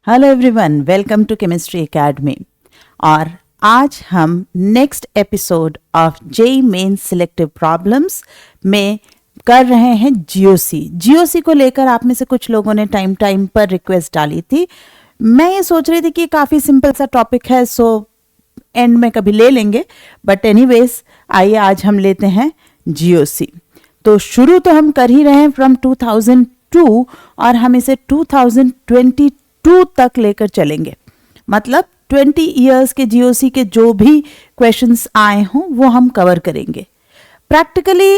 Hello everyone, welcome to chemistry academy. और आज हम next episode of JEE Mains selective problems में कर रहे हैं जीओसी को लेकर आप में से कुछ लोगों ने टाइम पर रिक्वेस्ट डाली थी। मैं ये सोच रही थी कि काफ़ी सिंपल सा टॉपिक है, सो एंड में कभी ले लेंगे, बट एनीवेज आइए आज हम लेते हैं जीओसी। तो शुरू तो हम कर ही रहे हैं फ्रॉम 2002 और हम इसे 2022 तक लेकर चलेंगे। मतलब 20 इयर्स के जीओसी के जो भी क्वेश्चंस आए हों वो हम कवर करेंगे। प्रैक्टिकली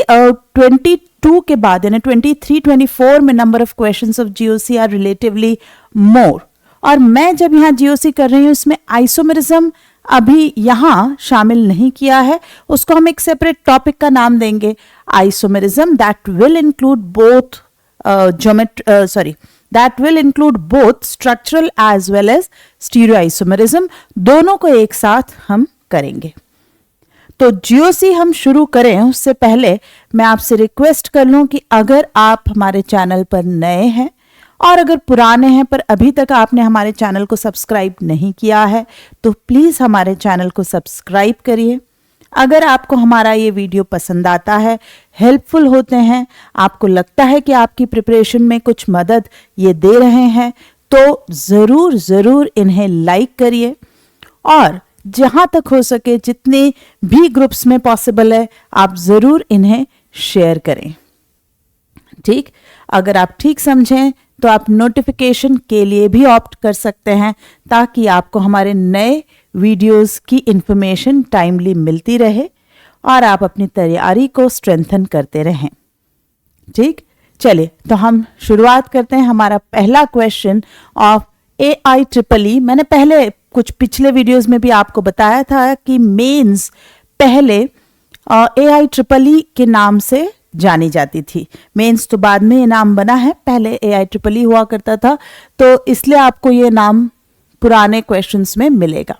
22 के बाद यानी 23-24 में number of questions of GOC are relatively more. और मैं जब यहाँ जीओसी कर रही हूँ इसमें आइसोमेरिज्म अभी यहाँ शामिल नहीं किया है, उसको हम एक सेपरेट टॉपिक का नाम देंगे, isomerism that will include both that will include both structural as well as stereoisomerism, दोनों को एक साथ हम करेंगे। तो जीओसी हम शुरू करें उससे पहले मैं आपसे रिक्वेस्ट कर लूं कि अगर आप हमारे चैनल पर नए हैं और अगर पुराने हैं पर अभी तक आपने हमारे चैनल को सब्सक्राइब नहीं किया है तो प्लीज़ हमारे चैनल को सब्सक्राइब करिए। अगर आपको हमारा ये वीडियो पसंद आता है, हेल्पफुल होते हैं, आपको लगता है कि आपकी प्रिपरेशन में कुछ मदद ये दे रहे हैं, तो ज़रूर इन्हें लाइक करिए और जहाँ तक हो सके जितने भी ग्रुप्स में पॉसिबल है आप ज़रूर इन्हें शेयर करें। ठीक, अगर आप ठीक समझें तो आप नोटिफिकेशन के लिए भी ऑप्ट कर सकते हैं ताकि आपको हमारे नए वीडियोस की इंफॉर्मेशन टाइमली मिलती रहे और आप अपनी तैयारी को स्ट्रेंथन करते रहें। ठीक, चलिए तो हम शुरुआत करते हैं। हमारा पहला क्वेश्चन ऑफ AIEEE, मैंने पहले कुछ पिछले वीडियोस में भी आपको बताया था कि मेंस पहले AIEEE के नाम से जानी जाती थी। मेंस तो बाद में ये नाम बना है, पहले AIEEE हुआ करता था, तो इसलिए आपको ये नाम पुराने क्वेश्चंस में मिलेगा।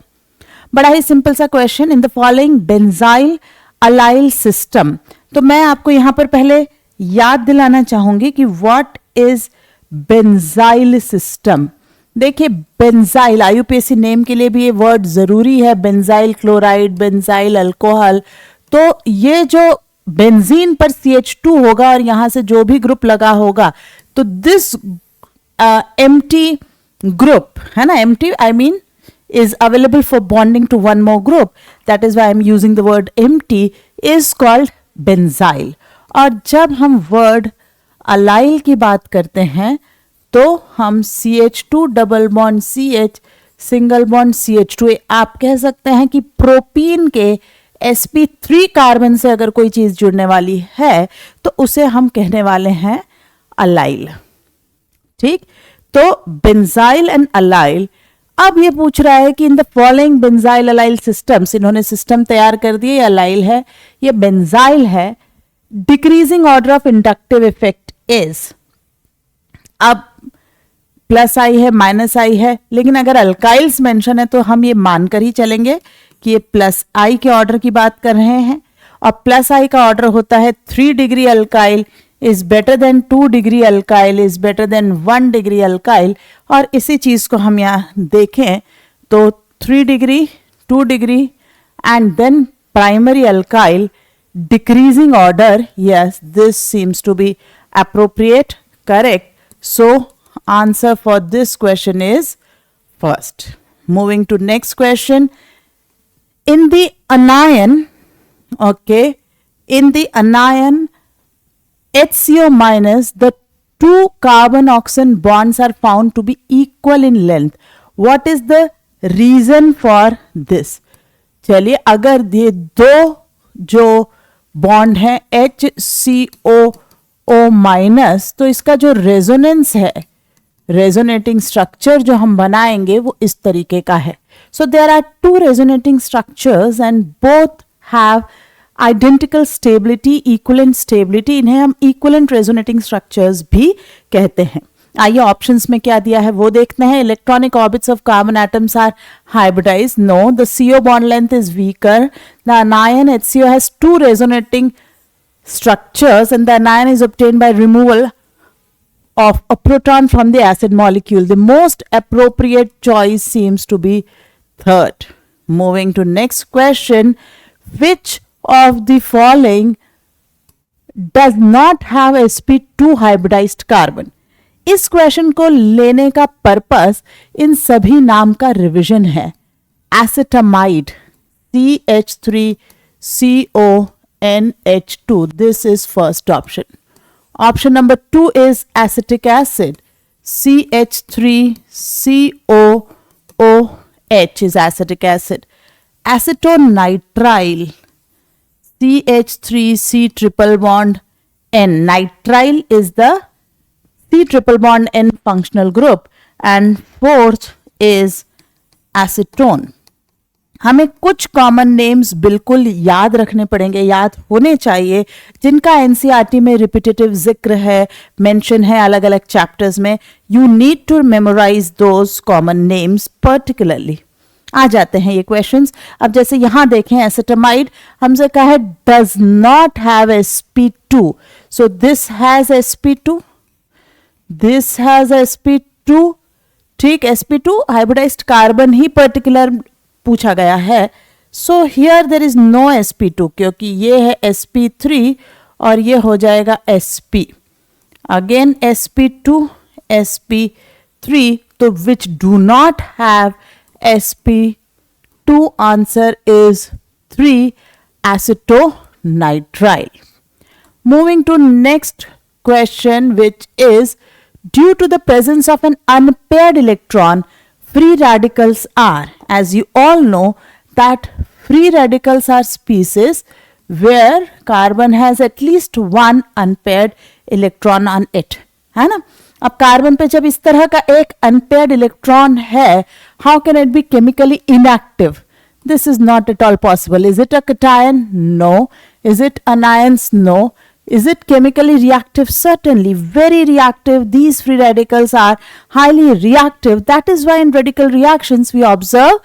बड़ा ही सिंपल सा question, in the following benzyl allyl system. तो मैं आपको यहां पर पहले याद दिलाना चाहूंगी कि व्हाट इज बेंजाइल सिस्टम। देखिए, बेंजाइल IUPAC नेम के लिए भी ये वर्ड जरूरी है, बेंजाइल क्लोराइड, बेंजाइल अल्कोहल। तो ये जो बेंजीन पर CH2 होगा और यहां से जो भी ग्रुप लगा होगा तो दिस एम्प्टी ग्रुप है ना, empty I mean is available for bonding to one more group, that is why I'm using the word empty, is called benzyl। और जब हम वर्ड अलाइल की बात करते हैं तो हम CH2 double bond CH single bond CH2, आप कह सकते हैं कि प्रोपीन के sp3 कार्बन से अगर कोई चीज जुड़ने वाली है तो उसे हम कहने वाले हैं अलाइल। ठीक, तो बेंजाइल एंड अलाइल। अब ये पूछ रहा है कि in the following benzyl allyl systems, इन्होंने सिस्टम तैयार कर दिए, ये अलाइल है, ये बेंजाइल है, decreasing order of inductive effect is. अब प्लस आई है, माइनस आई है, लेकिन अगर अल्काइल्स मेंशन है तो हम ये मानकर ही चलेंगे कि ये प्लस आई के ऑर्डर की बात कर रहे हैं और प्लस आई का ऑर्डर होता है 3 degree alkyl is better than 2 degree alkyl is better than 1 degree alkyl. और इसी चीज को हम यहाँ देखें तो 3 degree, 2 degree and then primary alkyl, decreasing order, yes this seems to be appropriate, correct, so answer for this question is first. Moving to next question, in the anion, okay, in the anion HCO minus, the 2 carbon oxygen bonds are found to be equal in length. What is the reason for this? चलिए, अगर ये दो जो bond है HCOO minus, तो इसका जो resonance है, रेजोनेटिंग स्ट्रक्चर जो हम बनाएंगे वो इस तरीके का है। So there are 2 resonating structures and both have identical stability, equivalent stability, इन्हें हम इक्विवेलेंट रेजोनेटिंग स्ट्रक्चर्स भी कहते हैं। आइए ऑप्शंस में क्या दिया है वो देखते हैं। Electronic orbits of carbon atoms are hybridise, no, the CO bond length is weaker, the anion HCO has 2 resonating structures and the anion is obtained by removal of a proton from the acid molecule. The most appropriate choice seems to be third. Moving to next question, which of the following does not have sp2 hybridized carbon? इस question को लेने का purpose in सभी नाम का revision है. Acetamide CH3CONH2, this is first option. Option number 2 is acetic acid. CH3COOH is acetic acid. Acetonitrile, CH3C triple bond N. Nitrile is the C triple bond N functional group. And fourth is acetone. हमें कुछ common names बिल्कुल याद रखने पड़ेंगे, याद होने चाहिए, जिनका एनसीईआरटी में रिपीटेटिव जिक्र है, मेंशन है अलग अलग चैप्टर्स में. You need to memorise those common names particularly. आ जाते हैं ये क्वेश्चंस. अब जैसे यहां देखें, एसिटामाइड हमसे कहा है does not have sp2, so this has sp2, this has sp2. ठीक, sp2 हाइब्रिडाइज्ड कार्बन ही पर्टिकुलर पूछा गया है. So here there is no sp2, क्योंकि ये है sp3 और ये हो जाएगा sp. अगेन sp2, sp3, तो which do not have sp2, answer is 3, acetonitrile. Moving to next question, which is due to the presence of an unpaired electron, free radicals are. As you all know that free radicals are species where carbon has at least one unpaired electron on it, है ना. अब carbon पे जब इस तरह का एक unpaired electron है, how can it be chemically inactive? This is not at all possible. Is it a cation? No. Is it anions? No. Is it chemically reactive? Certainly, very reactive. These free radicals are highly reactive. That is why in radical reactions we observe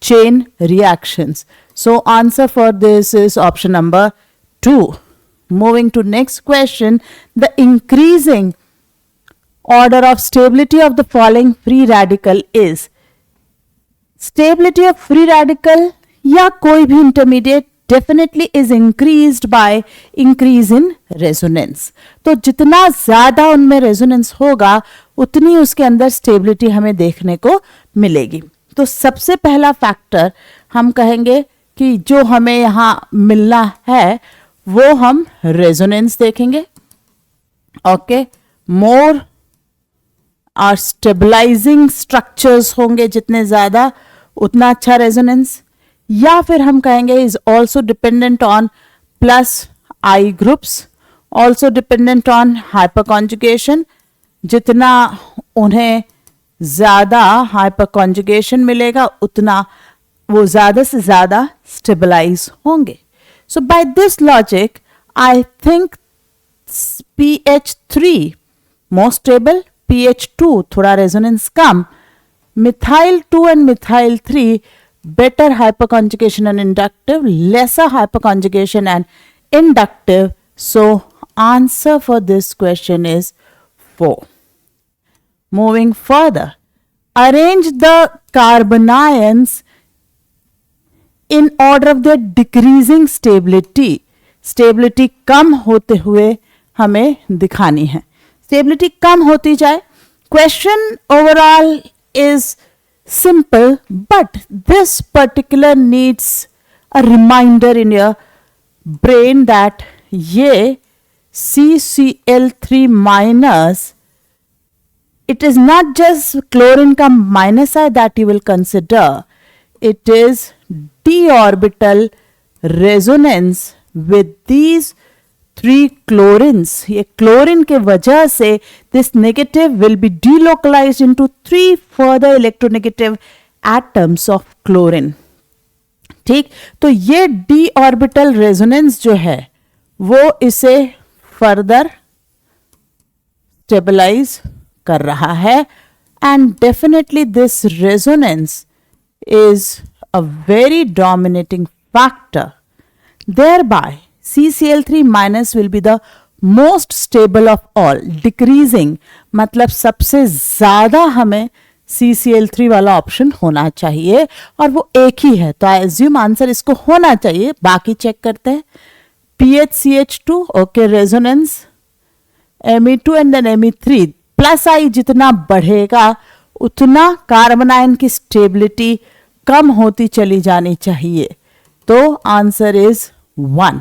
chain reactions. So answer for this is option number 2. Moving to next question, the increasing order of stability of the following free radical is. Stability of free radical या कोई भी intermediate definitely is increased by increase in resonance. तो जितना ज्यादा उनमें resonance होगा उतनी उसके अंदर stability हमें देखने को मिलेगी. तो सबसे पहला फैक्टर हम कहेंगे कि जो हमें यहाँ मिलना है वो हम resonance देखेंगे. ओके, मोर और स्टेबलाइजिंग स्ट्रक्चर्स होंगे जितने ज्यादा उतना अच्छा resonance. या फिर हम कहेंगे is also dependent on plus I groups, also dependent on hyper conjugation. जितना उन्हें ज्यादा हाइपर कॉन्जुगेशन मिलेगा उतना वो ज्यादा से ज्यादा स्टेबलाइज होंगे. So by this logic I think PH3 more stable, PH2 थोड़ा रेजोनेंस कम, methyl 2 and methyl 3 better hyperconjugation and inductive, lesser hyperconjugation and inductive. So answer for this question is 4. Moving further, arrange the carbanions in order of their decreasing stability. Stability कम होते हुए हमें दिखानी है. Stability कम होती जाए. Question overall is simple, but this particular needs a reminder in your brain that ये CCl3 minus, it is not just chlorine का minus I that you will consider, it is d orbital resonance with these 3 chlorines. ये chlorine के वजह से this negative will be delocalized into 3 further electronegative atoms of chlorine. ठीक, तो ये d orbital resonance जो है वो इसे फर्दर स्टेबलाइज कर रहा है. And definitely this resonance is a very dominating factor. Thereby CCl3 minus will be the most stable of all, decreasing मतलब सबसे ज्यादा हमें CCl3 वाला ऑप्शन होना चाहिए और वो एक ही है, तो आई एज्यूम आंसर इसको होना चाहिए। बाकी चेक करते हैं। PHCH2, okay, resonance Me2 and then Me3 plus I जितना बढ़ेगा उतना कार्बन आयन की स्टेबिलिटी कम होती चली जानी चाहिए, तो आंसर इज 1,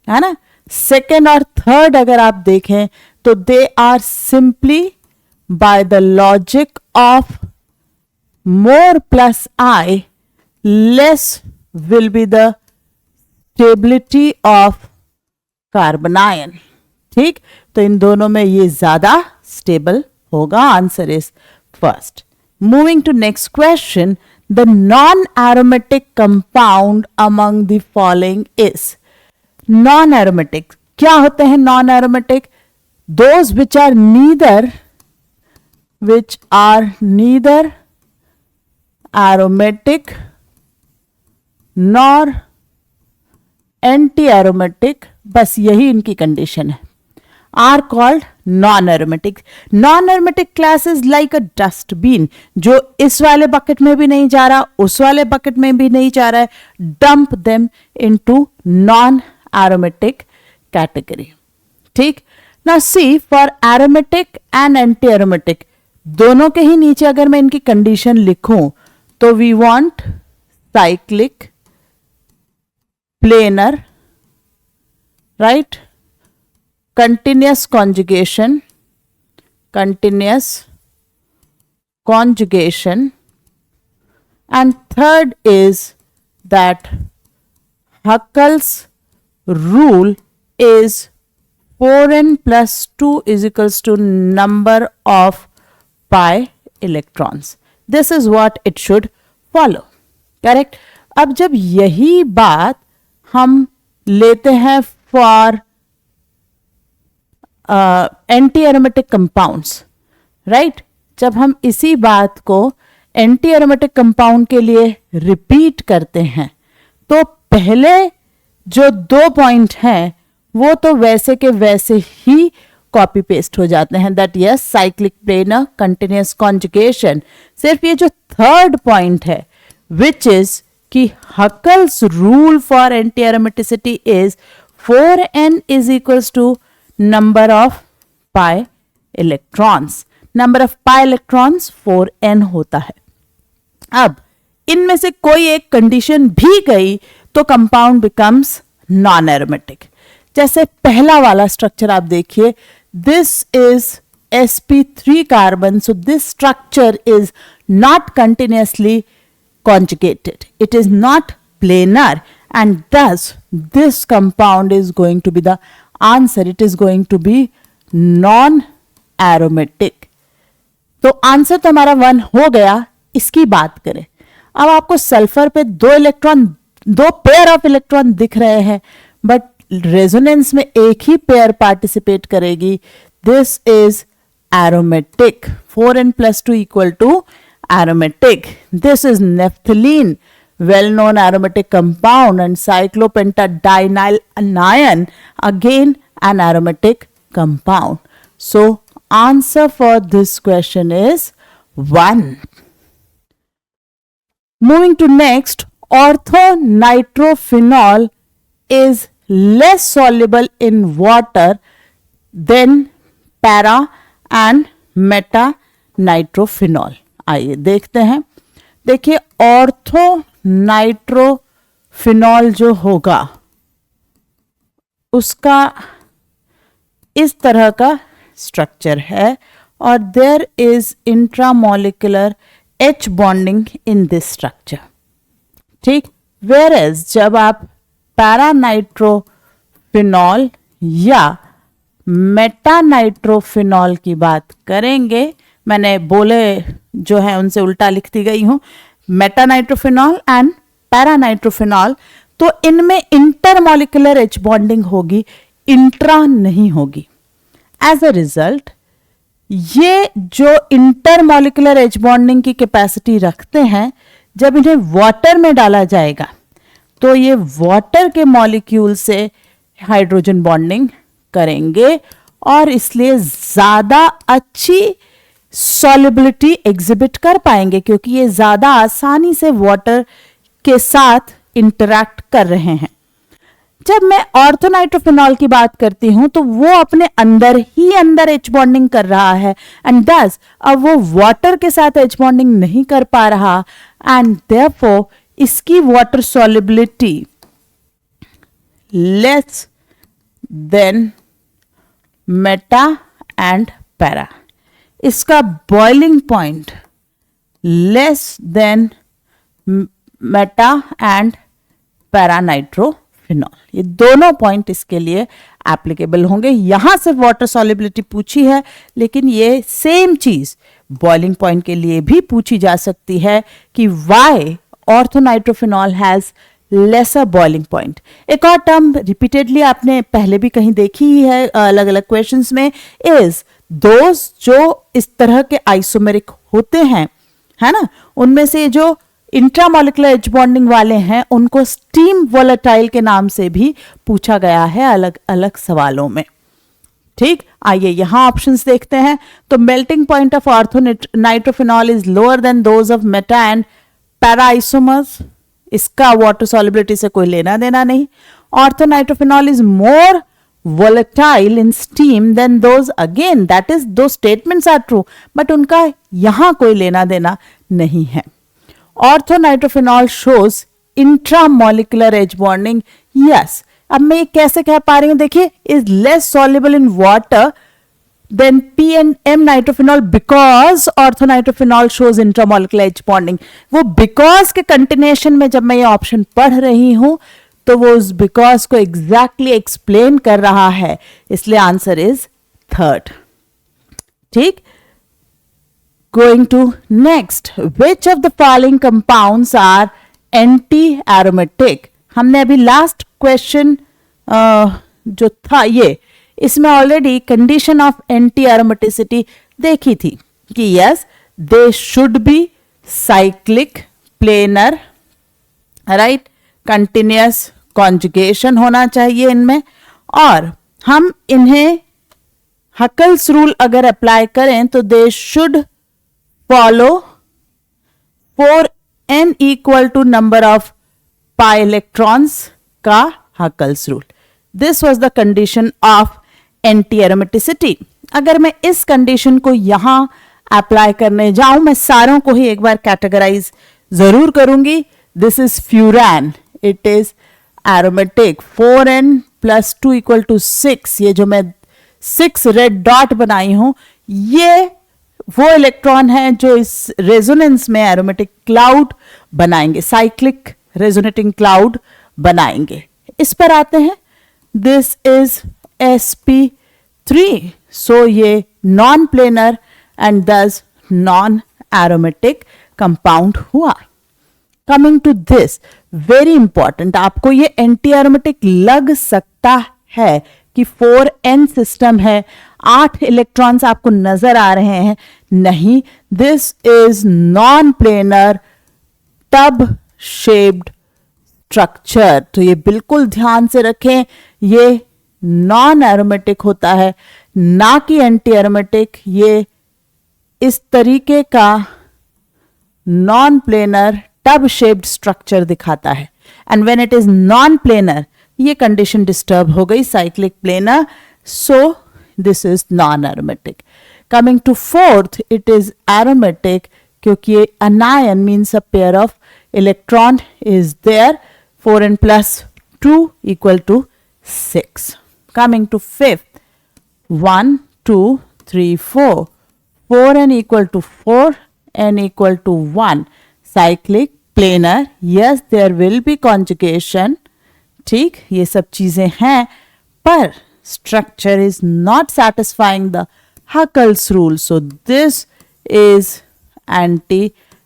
है ना। सेकेंड और थर्ड अगर आप देखें तो they are simply by the logic of more plus I less will be the stability of carbon ion. ठीक, तो इन दोनों में ये ज्यादा स्टेबल होगा। Answer is first. Moving to next question, the non aromatic compound among the following is. Non aromatic क्या होते हैं? Non aromatic those which are neither aromatic nor anti aromatic, बस यही इनकी कंडीशन है, are called non aromatic. Non aromatic class is like a dustbin, जो इस वाले बकेट में भी नहीं जा रहा, उस वाले बकेट में भी नहीं जा रहा है, dump them into non aromatic category. ठीक, now see for aromatic and anti aromatic दोनों के ही नीचे अगर मैं इनकी कंडीशन लिखूं तो we want cyclic, planar, right, continuous conjugation, and third is that Huckel's rule is 4n plus 2 is equals to number of pi electrons. This is what it should follow. Correct? अब जब यही बात हम लेते हैं for anti aromatic compounds, right, जब हम इसी बात को एंटी एरोमेटिक कंपाउंड के लिए रिपीट करते हैं तो पहले जो 2 पॉइंट हैं वो तो वैसे के वैसे ही कॉपी पेस्ट हो जाते हैं, that yes cyclic planar, continuous conjugation. सिर्फ ये जो थर्ड पॉइंट है विच इज कि Huckel's rule for anti aromaticity is 4n is equals to number of pi electrons. Number of pi electrons 4n होता है। अब इनमें से कोई एक कंडीशन भी गई तो कंपाउंड बिकम्स नॉन एरोमेटिक। जैसे पहला वाला स्ट्रक्चर आप देखिए, this is sp3 carbon, so this structure is not continuously conjugated, it is not planar, and thus this compound is going to be the answer, it is going to be non aromatic। तो answer तो हमारा 1 हो गया। इसकी बात करें, अब आपको सल्फर पे 2 पेयर ऑफ इलेक्ट्रॉन दिख रहे हैं, बट रेजोनेंस में एक ही पेयर पार्टिसिपेट करेगी। This is aromatic, 4n plus 2 equal to aromatic. This is naphthalene, well-known aromatic compound, and cyclopentadienyl anion, again an aromatic compound. So answer for this question is 1. Moving to next, orthonitrophenol is less soluble in water than para and metanitrophenol. आइए देखते हैं। देखिए ortho nitrophenol जो होगा उसका इस तरह का स्ट्रक्चर है और there is intramolecular H bonding in this structure. ठीक, वेयर एज जब आप पैरानाइट्रोफिनॉल या मेटानाइट्रोफिनॉल की बात करेंगे, मैंने बोले जो है उनसे उल्टा लिखती गई हूं, मेटानाइट्रोफिनॉल एंड पैरानाइट्रोफिनॉल, तो इनमें इंटरमोलिकुलर H बॉन्डिंग होगी, इंट्रा नहीं होगी। एज अ रिजल्ट ये जो इंटरमोलिकुलर H बॉन्डिंग की कैपेसिटी रखते हैं, जब इन्हें वाटर में डाला जाएगा तो ये वाटर के मॉलिक्यूल से हाइड्रोजन बॉन्डिंग करेंगे और इसलिए ज्यादा अच्छी सॉल्युबिलिटी एग्जिबिट कर पाएंगे, क्योंकि ये ज्यादा आसानी से वाटर के साथ इंटरैक्ट कर रहे हैं। जब मैं ऑर्थोनाइट्रोफिनॉल की बात करती हूं तो वो अपने अंदर ही अंदर एच बॉन्डिंग कर रहा है, एंड दस अब वो वाटर के साथ एच बॉन्डिंग नहीं कर पा रहा, एंड देयरफॉर इसकी water solubility less than meta and para, इसका boiling point less than meta and para nitrophenol, ये दोनों पॉइंट इसके लिए एप्लीकेबल होंगे। यहां से वाटर सॉल्युबिलिटी पूछी है, लेकिन ये सेम चीज बॉइलिंग पॉइंट के लिए भी पूछी जा सकती है कि why orthonitrophenol has lesser boiling point. एक और टर्म रिपीटेडली आपने पहले भी कहीं देखी ही है अलग अलग क्वेश्चंस में, इज दोज जो इस तरह के आइसोमेरिक होते हैं, है ना, उनमें से जो इंट्रामोलिकुलर एच बॉन्डिंग वाले हैं उनको स्टीम वोलेटाइल के नाम से भी पूछा गया है अलग अलग सवालों में। ठीक, आइए यहां ऑप्शंस देखते हैं। तो melting point of orthonitrophenol is lower than those of Meta and para isomers, इसका वाटर सॉल्युबिलिटी से कोई लेना देना नहीं। Orthonitrophenol is more volatile in steam than those, again that is those statements are true, but उनका यहां कोई लेना देना नहीं है। Orthonitrophenol shows intramolecular H bonding, yes, अब मैं ये कैसे कह पा रही हूं, देखिए, is less soluble in water than P and M nitrophenol because orthonitrophenol shows intramolecular H bonding। वो because के कंटिन्यूएशन में जब मैं ये ऑप्शन पढ़ रही हूं तो वो उस बिकॉज को एग्जैक्टली एक्सप्लेन कर रहा है, इसलिए आंसर इज थर्ड। ठीक, going to next, which of the following compounds are anti aromatic. हमने अभी लास्ट क्वेश्चन जो था ये, इसमें already condition of anti aromaticity देखी थी कि yes they should be cyclic planar, right, continuous conjugation होना चाहिए इनमें, और हम इन्हें हकल्स रूल अगर अप्लाई करें तो they should follow 4n equal to number of pi electrons का Huckel's rule. This was the condition of anti aromaticity. अगर मैं इस कंडीशन को यहां अप्लाई करने जाऊं, मैं सारों को ही एक बार कैटेगराइज जरूर करूंगी। This is furan, it is aromatic, 4n + 2 = 6, ये जो मैं 6 रेड डॉट बनाई हूं, ये वो इलेक्ट्रॉन है जो इस रेजोनेंस में एरोमेटिक क्लाउड बनाएंगे, साइक्लिक रेजोनेटिंग क्लाउड बनाएंगे। इस पर आते हैं, दिस इज sp3, सो ये non planar and thus non aromatic compound हुआ। Coming to this, very important, आपको ये एंटी एरोमेटिक लग सकता है कि 4n सिस्टम है, 8 इलेक्ट्रॉन्स आपको नजर आ रहे हैं, नहीं, this is non planar tub shaped structure. तो ये बिल्कुल ध्यान से रखें, ये नॉन एरोमेटिक होता है, ना कि एंटी एरोमेटिक। ये इस तरीके का non planar tub shaped structure दिखाता है, and when it is non planar, ये कंडीशन डिस्टर्ब हो गई, cyclic planar, so this is non aromatic. Coming to fourth, it is aromatic क्योंकि ये anion means a pair of electron is there, 4n + 2 = 6. Coming to fifth, 1 2 3 4, 4n = 4, n = 1, cyclic planar, yes there will be conjugation, ठीक, ये सब चीजें हैं, पर structure is not satisfying the Huckel's rule, so this is anti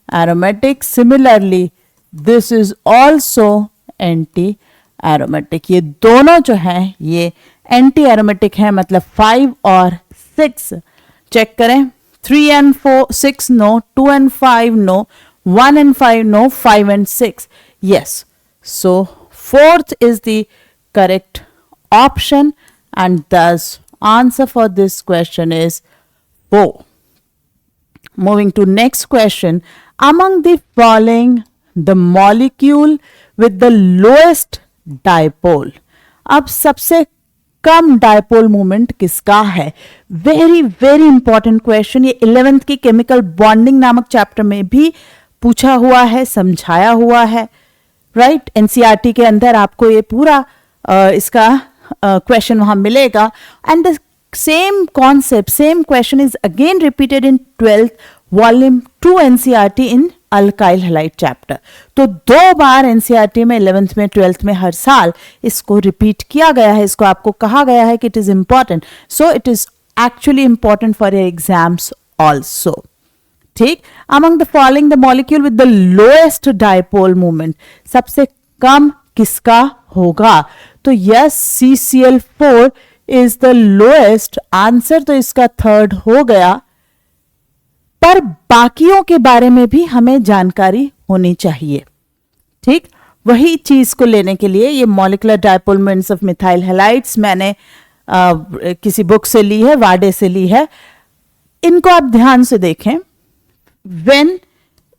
aromatic. Similarly this is also anti aromatic. ये दोनों जो हैं ये एंटी एरोमेटिक है, मतलब 5 और 6 चेक करें, 3 and 6 no, 2 and 5 no, 1 and 5 no, 5 and 6 yes. So fourth is the correct option and thus answer for this question is 4. Moving to next question. Among the following, the molecule with the lowest dipole. अब सबसे कम dipole moment किसका है? Very very important question. ये 11th की chemical bonding नामक chapter में भी पूछा हुआ है, समझाया हुआ है, राइट? एनसीईआरटी के अंदर आपको ये पूरा इसका क्वेश्चन वहां मिलेगा. And the same concept, same question is again repeated in 12th volume 2 NCERT in alkyl halide chapter. तो 2 बार एनसीईआरटी में 11th में 12th में हर साल इसको रिपीट किया गया है. इसको आपको कहा गया है कि it is important. So it is actually important for your exams also. ठीक. Among the following the molecule with the lowest dipole moment, सबसे कम किसका होगा? तो yes, CCl4 is the lowest. Answer तो इसका 3rd हो गया, पर बाकियों के बारे में भी हमें जानकारी होनी चाहिए. ठीक. वही चीज को लेने के लिए ये molecular dipole moments of methyl halides मैंने किसी बुक से ली है, वाडे से ली है. इनको आप ध्यान से देखें. When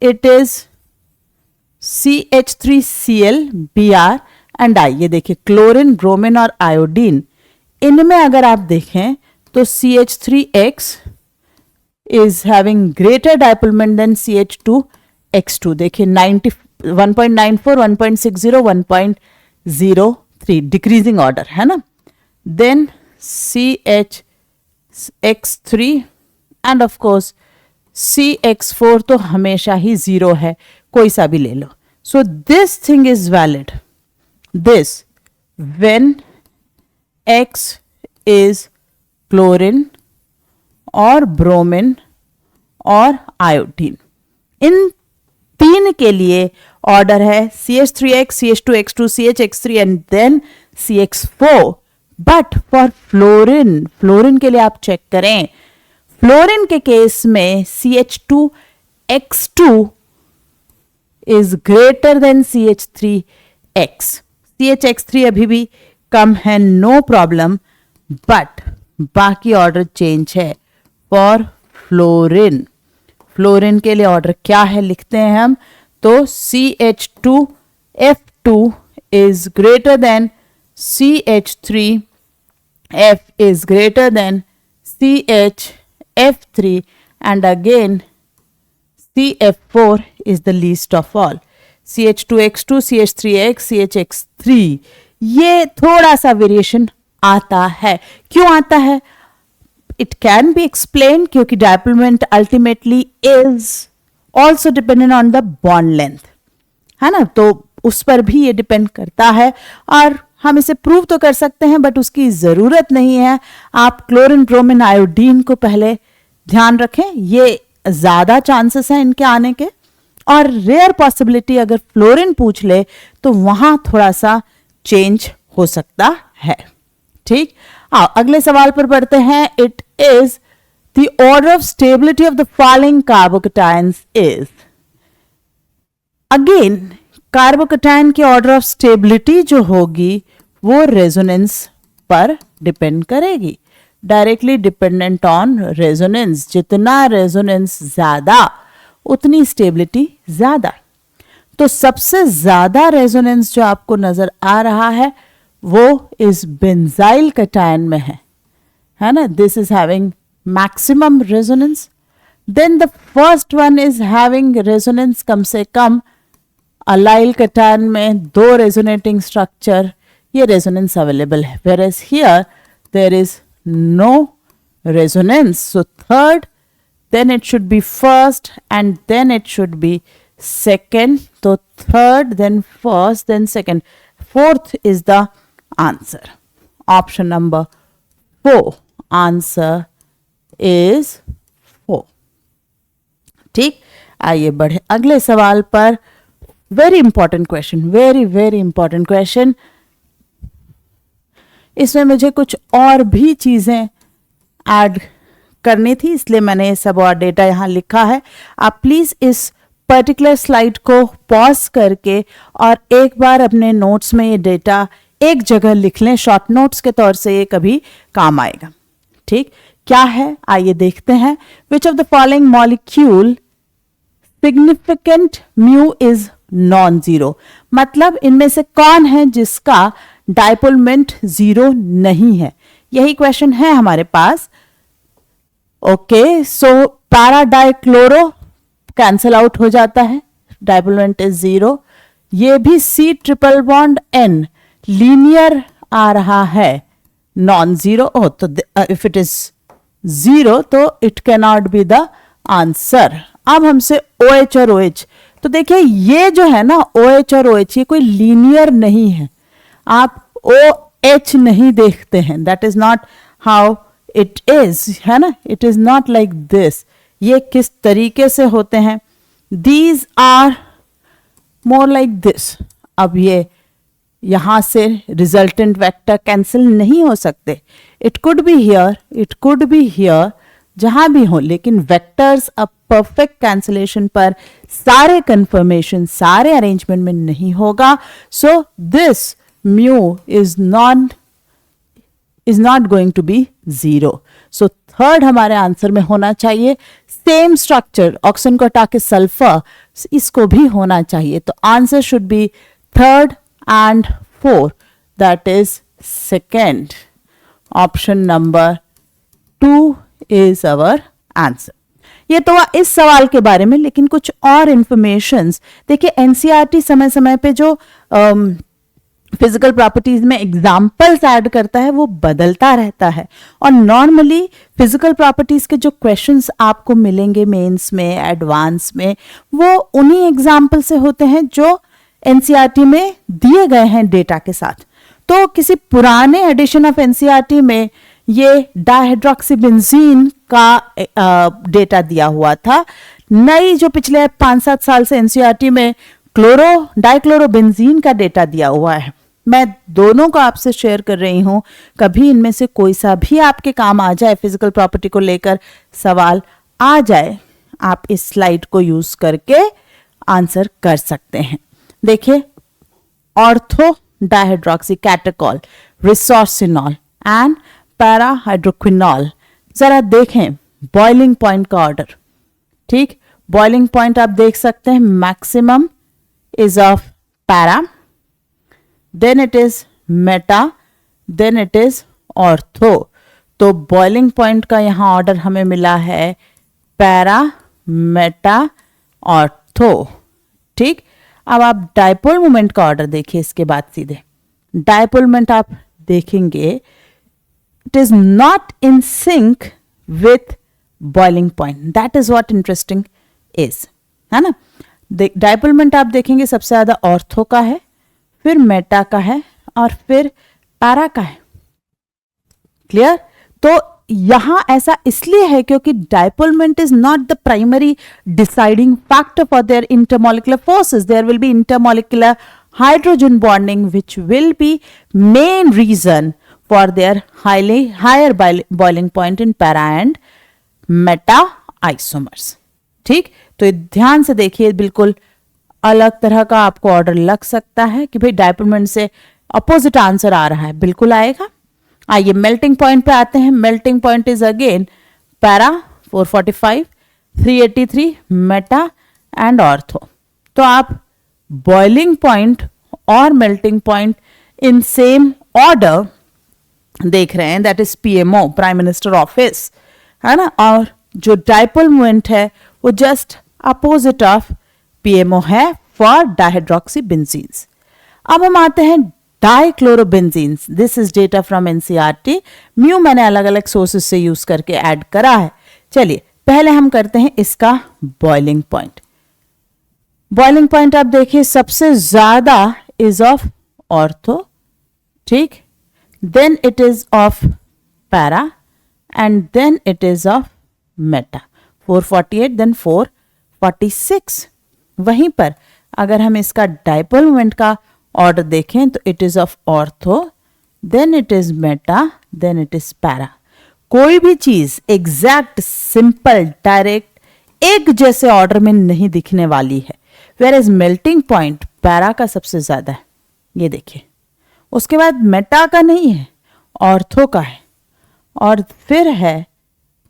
it is CH3Cl, Br and I, ये देखिए क्लोरीन, ब्रोमीन और आयोडीन, इनमें अगर आप देखें तो CH3X is having greater dipole moment than CH2X2. देखिए 1.94, 1.60, 1.03 डिक्रीजिंग ऑर्डर है ना. Then CHX3 end of course CX4 तो हमेशा ही 0 है, कोई सा भी ले लो. So this thing is valid. This when X is chlorine और ब्रोमीन और आयोडीन. इन 3 के लिए ऑर्डर है CH3X, CH2X2, CHX3 and then CX4. But for fluorine, fluorine के लिए आप चेक करें. फ्लोरीन के केस में CH2X2 is greater then CH3X. CHX3 अभी भी कम है, नो प्रॉब्लम, बट बाकी ऑर्डर चेंज है फॉर फ्लोरीन. फ्लोरीन के लिए ऑर्डर क्या है लिखते हैं हम, तो CH2F2 is greater then CH3, F is greater than CHF3 and again CF4 is the least of all. CH2X2, CH3X, CHX3, ये थोड़ा सा वेरिएशन आता है. क्यों आता है? इट कैन बी एक्सप्लेन क्योंकि dipole moment ultimately is also dependent on the bond length, है ना. तो उस पर भी ये डिपेंड करता है और हम इसे प्रूव तो कर सकते हैं बट उसकी जरूरत नहीं है. आप क्लोरीन, ब्रोमीन, आयोडीन को पहले ध्यान रखें, ये ज्यादा चांसेस हैं इनके आने के. और रेयर पॉसिबिलिटी अगर फ्लोरीन पूछ ले तो वहां थोड़ा सा चेंज हो सकता है. ठीक. अगले सवाल पर बढ़ते हैं. It is the order of stability of the following carbocations is. Again carbocation की ऑर्डर ऑफ स्टेबिलिटी जो होगी वो रेजोनेंस पर डिपेंड करेगी. Directly dependent on resonance. जितना रेजोनेंस ज्यादा उतनी स्टेबिलिटी ज्यादा. तो सबसे ज्यादा रेजोनेंस जो आपको नजर आ रहा है वो इस बेंजाइल कटायन में है ना. This is having maximum resonance. Then the first one is having resonance कम से कम. अलाइल कटायन में 2 रेजोनेटिंग स्ट्रक्चर, ये रेजोनेंस अवेलेबल है. whereas here there is no resonance. So third, then it should be first and then it should be second. So third, then first, then second. Fourth is the answer. Option number 4. Answer is 4. ठीक. आइए बढ़े अगले सवाल पर. Very important question, very very important question. इसमें मुझे कुछ और भी चीजें ऐड करनी थी इसलिए मैंने ये सब और डेटा यहाँ लिखा है. आप प्लीज इस पर्टिकुलर स्लाइड को पॉज करके और एक बार अपने नोट्स में ये डेटा एक जगह लिख लें, शॉर्ट नोट्स के तौर से ये कभी काम आएगा। ठीक, क्या है आइए देखते हैं। विच of the following molecule significant mu is non zero, मतलब इनमें से कौन है जिसका डायपोल मोमेंट जीरो नहीं है, यही क्वेश्चन है हमारे पास। Okay, so para dichloro cancel out हो जाता है, डायपोल मोमेंट इज जीरो। ये भी C triple bond N linear आ रहा है, नॉन जीरो। ओ तो इफ इट इज जीरो तो it can not be the answer. अब हमसे OH और OH, तो देखिए ये जो है ना OH और OH ये कोई लीनियर नहीं है, आप OH नहीं देखते हैं, that is not how it is, है ना, it is not like this. ये किस तरीके से होते हैं, these are more like this. अब ये यहां से रिजल्टेंट वेक्टर कैंसिल नहीं हो सकते, it could be here, it could be here, जहां भी हो, लेकिन वेक्टर्स अब परफेक्ट कैंसिलेशन पर सारे कंफर्मेशन सारे अरेंजमेंट में नहीं होगा। So this mu is not going to be zero. So third हमारे आंसर में होना चाहिए। सेम स्ट्रक्चर, ऑक्सीजन को हटा के सल्फर, इसको भी होना चाहिए। तो answer should be third and 4, that is second. Option number 2 is our answer. ये तो इस सवाल के बारे में, लेकिन कुछ और इंफॉर्मेशंस देखिए। एनसीईआरटी समय समय पे जो फिजिकल प्रॉपर्टीज में एग्जाम्पल्स ऐड करता है वो बदलता रहता है, और नॉर्मली फिजिकल प्रॉपर्टीज के जो क्वेश्चंस आपको मिलेंगे मेंस में, एडवांस में, वो उन्हीं एग्जाम्पल से होते हैं जो एनसीईआरटी में दिए गए हैं डेटा के साथ। तो किसी पुराने एडिशन ऑफ एनसीईआरटी में ये डाइहाइड्रोक्सीबेंजीन का डेटा दिया हुआ था। नई जो पिछले 5-7 साल से एनसीईआरटी में डाइक्लोरोबेंजीन का डेटा दिया हुआ है। मैं दोनों को आपसे शेयर कर रही हूं, कभी इनमें से कोई सा भी आपके काम आ जाए, फिजिकल प्रॉपर्टी को लेकर सवाल आ जाए, आप इस स्लाइड को यूज करके आंसर कर सकते हैं। देखिए, ortho dihydroxy catechol, resorcinol and parahydroquinol, जरा देखें बॉइलिंग पॉइंट का ऑर्डर। ठीक, बॉइलिंग पॉइंट आप देख सकते हैं, maximum is of para, then it is meta, then it is ortho. तो बॉइलिंग पॉइंट का यहां ऑर्डर हमें मिला है पैरा, मेटा, ऑर्थो। ठीक, अब आप डायपोल मोमेंट का ऑर्डर देखिए। इसके बाद सीधे डायपोल मोमेंट आप देखेंगे, it is not in sync with boiling point, that is what interesting is, है ना। डायपोल मोमेंट आप देखेंगे सबसे ज्यादा ऑर्थो का है, फिर मेटा का है, और फिर पैरा का है। क्लियर? तो यहां ऐसा इसलिए है क्योंकि dipole moment is not the primary deciding factor for their intermolecular forces. There will be intermolecular hydrogen bonding which will be main reason for their higher boiling point in para and meta isomers. ठीक, तो ध्यान से देखिए, बिल्कुल अलग तरह का आपको ऑर्डर लग सकता है कि भाई डायपोल मोमेंट से अपोजिट आंसर आ रहा है, बिल्कुल आएगा। आइए मेल्टिंग पॉइंट पे आते हैं। Melting point is again para 445, 383 meta and ortho. तो आप बॉइलिंग पॉइंट और melting point in same order देख रहे हैं, that is PMO, prime minister office, है ना। और जो डायपोल मोमेंट है वो जस्ट अपोजिट ऑफ PMO है फॉर डाइहाइड्रोक्सीबेंजीन्स। अब हम आते हैं dichlorobenzenes. This is data from NCERT. Mu मैंने अलग अलग सोर्सेस से यूज करके ऐड करा है। चलिए पहले हम करते हैं इसका बॉइलिंग पॉइंट। बॉइलिंग पॉइंट आप देखिए सबसे ज्यादा इज ऑफ ऑर्थो, ठीक, then it is of para and then it is of meta. 448 then 446। वहीं पर अगर हम इसका डायपोल मोमेंट का ऑर्डर देखें तो it is of ortho, then it is meta, then it is para. कोई भी चीज एग्जैक्ट, सिंपल, डायरेक्ट एक जैसे ऑर्डर में नहीं दिखने वाली है। Whereas melting point para का सबसे ज्यादा है, ये देखिए, उसके बाद मेटा का नहीं है, ऑर्थो का है, और फिर है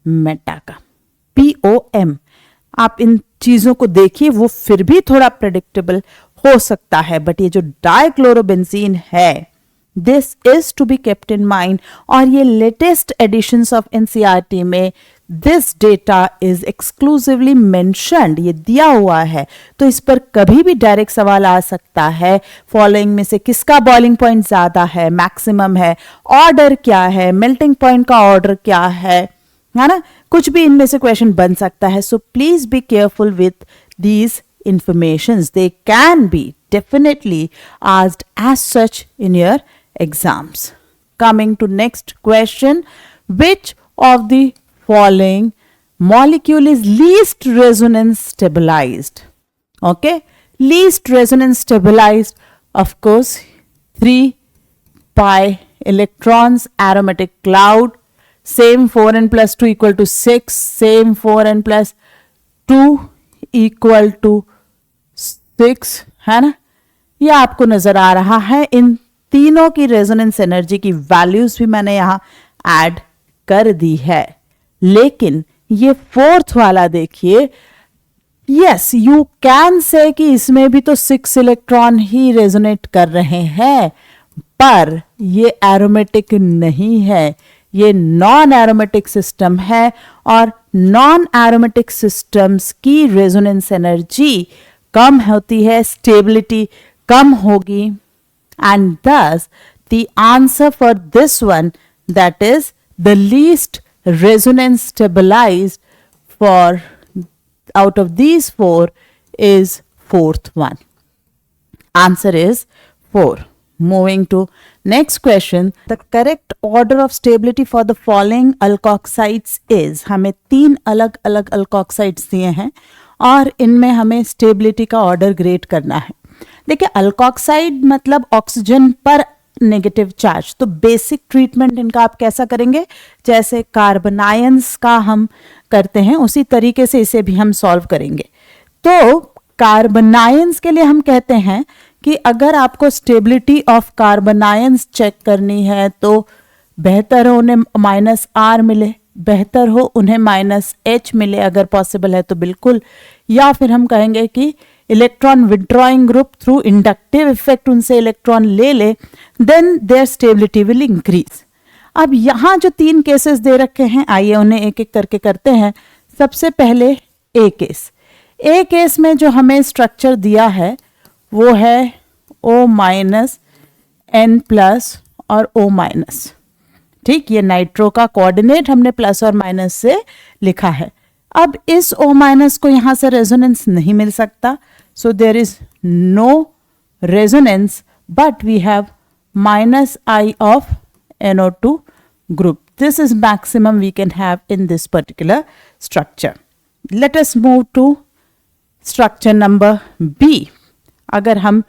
मेटा का, POM। आप इन चीजों को देखिए, वो फिर भी थोड़ा प्रेडिक्टेबल हो सकता है, बट ये जो डाइक्लोरोबेंजीन है, this is to be kept in mind. और ये लेटेस्ट एडिशंस ऑफ एनसीईआरटी में this data is exclusively mentioned, ये दिया हुआ है। तो इस पर कभी भी डायरेक्ट सवाल आ सकता है, फॉलोइंग में से किसका बॉइलिंग पॉइंट ज्यादा है, मैक्सिमम है, ऑर्डर क्या है, मेल्टिंग पॉइंट का ऑर्डर क्या है ना, कुछ भी इनमें से क्वेश्चन बन सकता है। So please be careful with these informations. They can be definitely asked as such in your exams. Coming to next question, which of the following molecule is least resonance stabilized? Okay, least resonance stabilized, of course, 3 pi electrons, aromatic cloud, same 4n plus 2 equal to 6, same 4n plus 2 equal to 6, है ना, ये आपको नजर आ रहा है। इन तीनों की resonance energy की वैल्यूज भी मैंने यहां ऐड कर दी है, लेकिन ये फोर्थ वाला देखिए, यस यू कैन से कि इसमें भी तो 6 इलेक्ट्रॉन ही रेजोनेट कर रहे हैं, पर ये एरोमेटिक नहीं है, ये नॉन एरोमेटिक सिस्टम है, और नॉन एरोमेटिक सिस्टम्स की रेजोनेंस एनर्जी कम होती है, स्टेबिलिटी कम होगी, and thus the answer for this one, that is the least resonance stabilized for out of these 4 is fourth one. Answer is 4. Moving to next question, the correct order of stability for the following alkoxides is, हमें 3 अलग अलग alkoxides दिए हैं और इनमें हमें stability का order grade करना है। देखिए अल्कोक्साइड मतलब ऑक्सीजन पर नेगेटिव चार्ज, तो बेसिक ट्रीटमेंट इनका आप कैसा करेंगे, जैसे कार्बन आयंस का हम करते हैं उसी तरीके से इसे भी हम सॉल्व करेंगे। तो कार्बन आयंस के लिए हम कहते हैं कि अगर आपको stability of carbon ions check करनी है तो बेहतर हो उन्हें -R मिले, बेहतर हो उन्हें -H मिले अगर पॉसिबल है तो बिल्कुल, या फिर हम कहेंगे कि electron withdrawing group through inductive effect उनसे इलेक्ट्रॉन ले ले, then their stability will increase. अब यहाँ जो 3 केसेस दे रखे हैं, आइए उन्हें एक एक करके करते हैं। सबसे पहले ए केस। ए केस में जो हमें स्ट्रक्चर दिया है वो है O- N+ और O-। ठीक, ये नाइट्रो का कोऑर्डिनेट हमने प्लस और माइनस से लिखा है। अब इस O- को यहां से रेजोनेंस नहीं मिल सकता, so there is no resonance, but we have -I of NO2 group. This is maximum we can have in this particular structure. Let us move to structure number B. अगर हम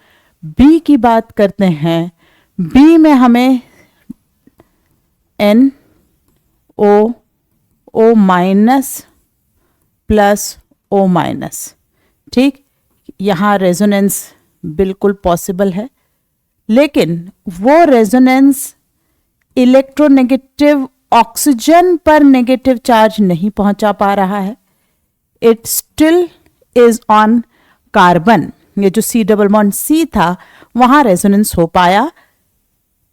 B की बात करते हैं, B में हमें NO+ plus O-। ठीक, यहाँ रेजोनेंस बिल्कुल पॉसिबल है, लेकिन वो रेजोनेंस इलेक्ट्रोनेगेटिव ऑक्सीजन पर नेगेटिव चार्ज नहीं पहुंचा पा रहा है। It still is on carbon, ये जो C+C था वहां रेजोनेंस हो पाया।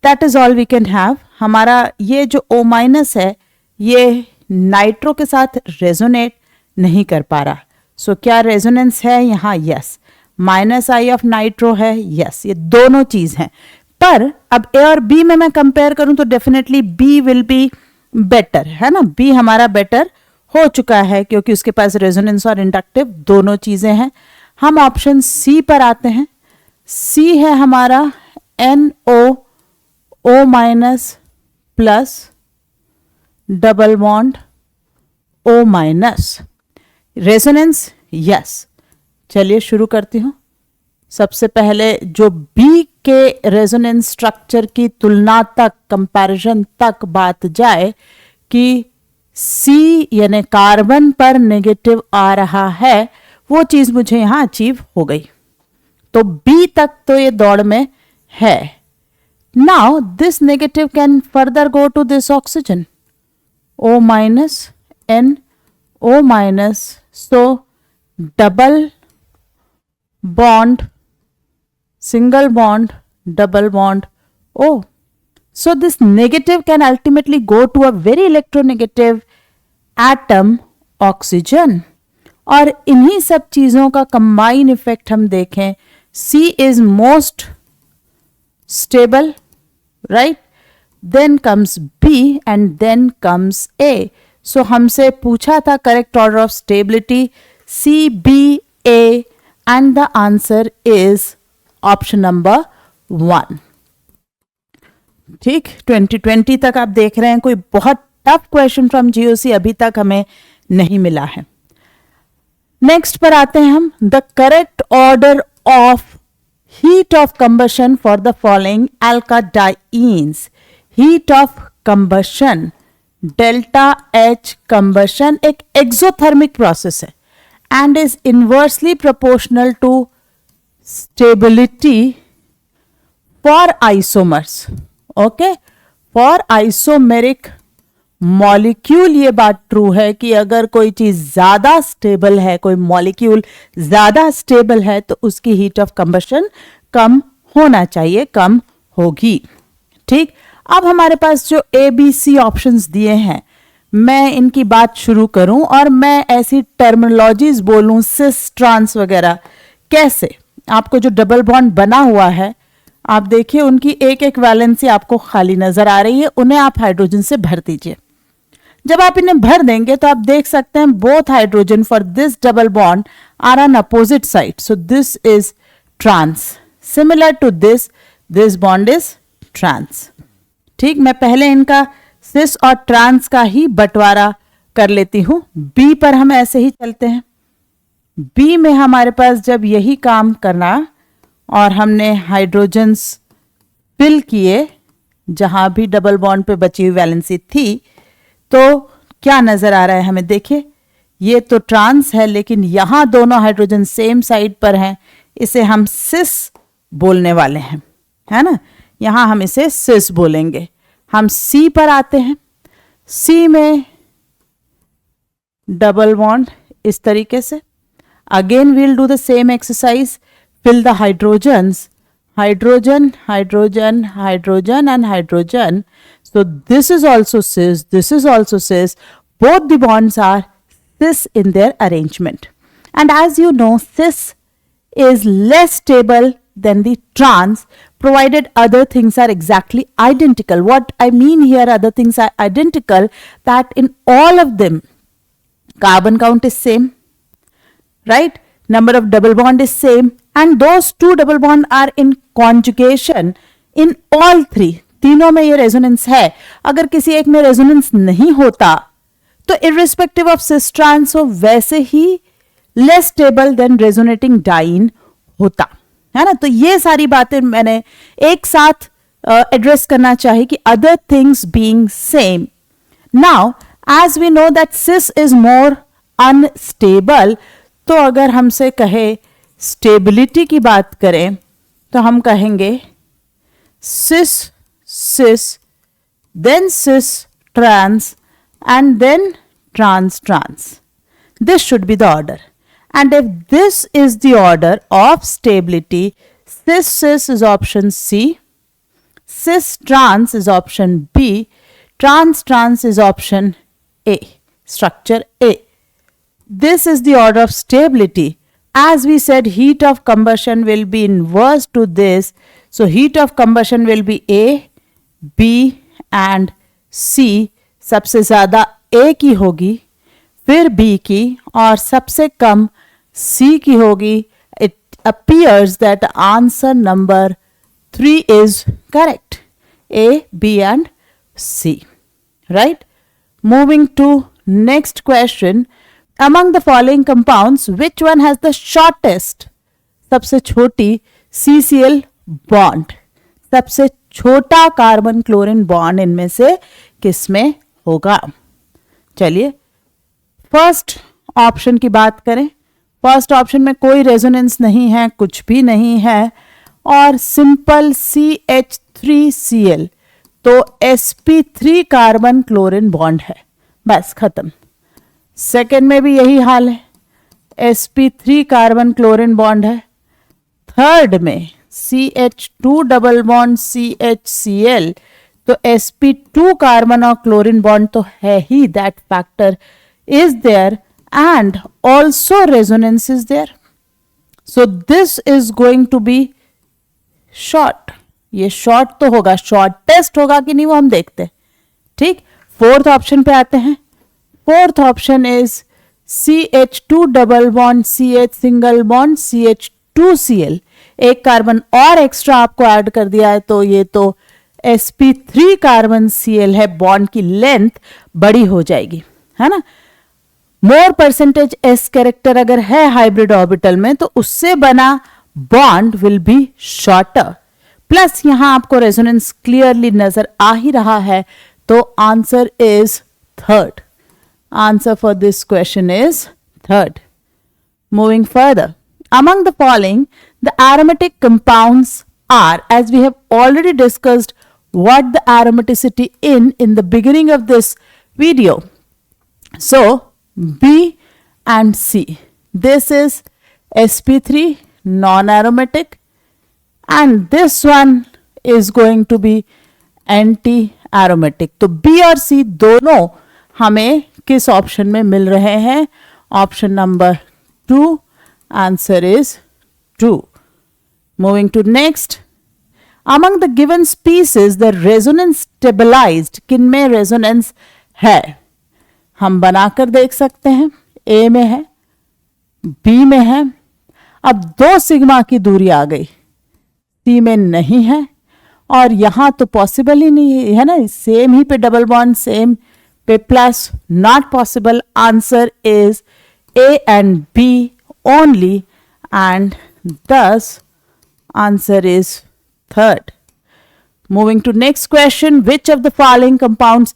That is all we can have. हमारा ये जो O- है ये नाइट्रो के साथ रेजोनेट नहीं कर पा रहा, सो क्या रेजोनेंस है यहाँ? यस। -I ऑफ नाइट्रो है, यस, ये दोनों चीज हैं। पर अब ए और बी में मैं कंपेयर करूं तो definitely be will be better, है ना। बी हमारा बेटर हो चुका है क्योंकि उसके पास रेजोनेंस और इंडक्टिव दोनों चीजें हैं। हम ऑप्शन सी पर आते हैं। सी है हमारा NO- plus double bond O-। Resonance yes. चलिए शुरू करती हूं। सबसे पहले जो बी के रेजोनेंस स्ट्रक्चर की तुलना तक, कंपैरिजन तक बात जाए कि सी यानी कार्बन पर नेगेटिव आ रहा है, वो चीज मुझे यहां अचीव हो गई, तो बी तक तो ये दौड़ में है। Now this negative can further go to this oxygen. O minus N O minus. So double bond, single bond, double bond O. So this negative can ultimately go to a very electronegative atom oxygen. और इन्हीं सब चीज़ों का combine effect हम देखें, C is most stable, right? Then comes B and then comes A. So हमसे पूछा था correct order of stability C, B, A and the answer is option number 1. ठीक, 2020 तक आप देख रहे हैं कोई बहुत टफ क्वेश्चन फ्रॉम जीओसी अभी तक हमें नहीं मिला है. नेक्स्ट पर आते हैं हम. The correct order of heat of combustion for the following alkadienes. Heat of combustion, delta H combustion एक एक्सोथर्मिक प्रोसेस है and is inversely proportional to stability for isomers. Okay, for isomeric molecule ये बात true है कि अगर कोई चीज ज्यादा स्टेबल है, कोई मॉलिक्यूल ज्यादा स्टेबल है तो उसकी हीट ऑफ कंबशन कम होना चाहिए, कम होगी. ठीक, अब हमारे पास जो ए बी सी ऑप्शंस दिए हैं, मैं इनकी बात शुरू करूं और मैं ऐसी टर्मिनोलॉजीज बोलूं सिस ट्रांस वगैरह. कैसे? आपको जो डबल बॉन्ड बना हुआ है आप देखिए उनकी एक एक वैलेंसी आपको खाली नजर आ रही है, उन्हें आप हाइड्रोजन से भर दीजिए. जब आप इन्हें भर देंगे तो आप देख सकते हैं both hydrogen for this double bond are on opposite side. So this is trans. Similar to this bond is trans. ठीक, मैं पहले इनका सिस और ट्रांस का ही बंटवारा कर लेती हूं. बी पर हम ऐसे ही चलते हैं. बी में हमारे पास जब यही काम करना और हमने हाइड्रोजन्स फिल किए जहां भी डबल बॉन्ड पे बची हुई वैलेंसी थी, तो क्या नजर आ रहा है हमें? देखिए ये तो ट्रांस है लेकिन यहां दोनों हाइड्रोजन सेम साइड पर हैं, इसे हम सिस बोलने वाले हैं, है ना? यहां हम इसे सिस बोलेंगे. हम सी पर आते हैं. सी में डबल बॉन्ड इस तरीके से. Again we'll do the same exercise. Fill the hydrogens, hydrogen, hydrogen, hydrogen and hydrogen. So this is also cis, this is also cis. Both the bonds are cis in their arrangement. And as you know, cis is less stable than the trans, provided other things are exactly identical. What I mean here, other things are identical, that in all of them, carbon count is same, right? Number of double bond is same. And those two double bond are in conjugation in all three. तीनों में ये resonance है. अगर किसी एक में resonance नहीं होता तो irrespective of cis trans हो वैसे ही less stable than resonating diene होता है ना. तो ये सारी बातें मैंने एक साथ एड्रेस करना चाहिए कि other things being same. Now as we know that cis is more unstable, तो अगर हमसे कहे स्टेबिलिटी की बात करें तो हम कहेंगे cis cis, then cis trans and then trans trans. This should be the order. And if this is the order of stability, cis cis is option C, cis trans is option B, trans trans is option A, structure A. This is the order of stability. As we said, heat of combustion will be inverse to this. So heat of combustion will be A, B and C. सबसे ज़्यादा A की होगी, फिर B की और सबसे कम C की होगी. It appears that answer number 3 is correct. A, B and C. Right? Moving to next question. Among the following compounds, which one has the shortest, सबसे छोटी CCl bond? सबसे छोटा कार्बन क्लोरीन बॉन्ड इनमें से किसमें होगा? चलिए फर्स्ट ऑप्शन की बात करें. फर्स्ट ऑप्शन में कोई रेजोनेंस नहीं है, कुछ भी नहीं है और सिंपल CH3Cl, तो sp3 कार्बन क्लोरीन बॉन्ड है, बस खत्म। सेकेंड में भी यही हाल है, sp3 कार्बन क्लोरीन बॉन्ड है। थर्ड में CH2 डबल बॉन्ड CHCl, तो sp2 कार्बन और क्लोरीन बॉन्ड तो है ही, that factor is there and also resonance is there, so this is going to be short. ये शॉर्ट तो होगा, शॉर्टेस्ट होगा कि नहीं वो हम देखते हैं, ठीक। फोर्थ ऑप्शन पे आते हैं। Fourth option is CH2 double bond CH single bond CH2Cl, एक कार्बन और एक्स्ट्रा आपको ऐड कर दिया है, तो ये तो sp3 कार्बन Cl है, बॉन्ड की लेंथ बड़ी हो जाएगी, है ना। मोर परसेंटेज s कैरेक्टर अगर है हाइब्रिड ऑर्बिटल में तो उससे बना bond will be shorter, plus यहां आपको रेजोनेंस क्लियरली नजर आ ही रहा है, तो answer is third. Answer for this question is third. Moving further, among the following the aromatic compounds are, as we have already discussed what the aromaticity in the beginning of this video, so B and C, this is sp3 non-aromatic and this one is going to be anti-aromatic, तो B और C दोनों हमें किस option में मिल रहे हैं? Option number 2, answer is 2. Moving to next, among the given species the resonance stabilized, किन में resonance है? हम बनाकर देख सकते हैं, A में है, B में है, अब 2 सिग्मा की दूरी आ गई, C में नहीं है, और यहां तो पॉसिबल ही नहीं है ना, सेम ही पे डबल बॉन्ड, सेम पे plus, not possible. Answer is A and B only, and thus answer is third. Moving to next question, which of the following compounds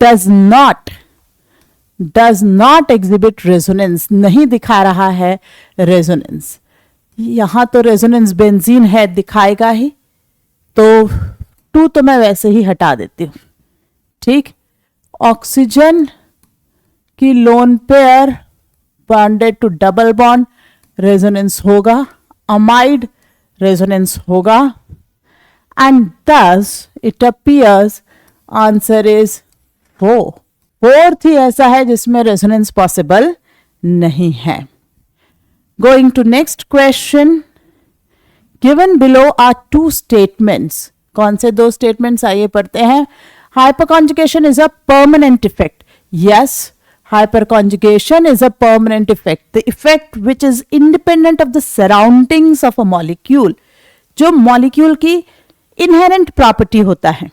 does not exhibit resonance, नहीं दिखा रहा है resonance। यहां तो resonance benzene है, दिखाएगा ही, तो 2 तो मैं वैसे ही हटा देती हूं, ठीक। ऑक्सीजन की lone pair bonded to double bond, resonance होगा, अमाइड रेजोनेंस होगा, and thus it appears answer is 4। Fourth ही ऐसा है जिसमें रेजोनेंस पॉसिबल नहीं है। Going to next question, given below are 2 statements, कौन से 2 स्टेटमेंट्स आइए पढ़ते हैं। Hyperconjugation is a permanent effect, yes, hyperconjugation is a permanent effect, the effect which is independent of the surroundings of a molecule, जो molecule की inherent property होता है,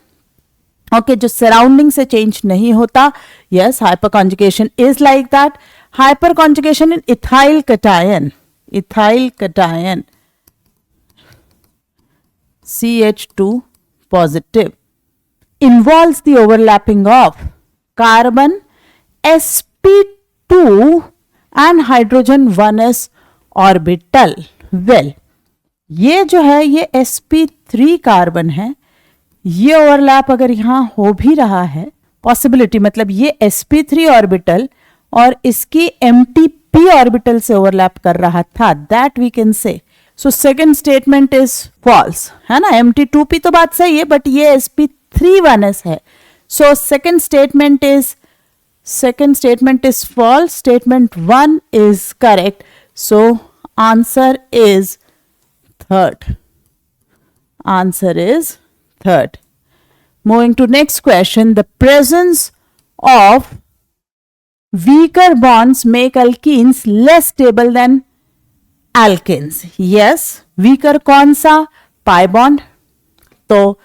okay, जो surrounding से change नहीं होता। yes, hyperconjugation is like that. Hyperconjugation in ethyl cation CH2 positive involves the overlapping of carbon sp2 and hydrogen 1s orbital। well, ये जो है ये sp3 कार्बन है, ये ओवरलैप अगर यहां हो भी रहा है, पॉसिबिलिटी मतलब ये sp3 ऑर्बिटल और इसकी mtp ऑर्बिटल से ओवरलैप कर रहा था, that we can say. So second statement is false, है ना, mt2p तो बात सही है, बट ये sp3 1s है, सो second statement is false, statement 1 is correct, so answer is third. Moving to next question, the presence of weaker bonds make alkenes less stable than alkenes, yes, weaker कौन सा? pi bond, तो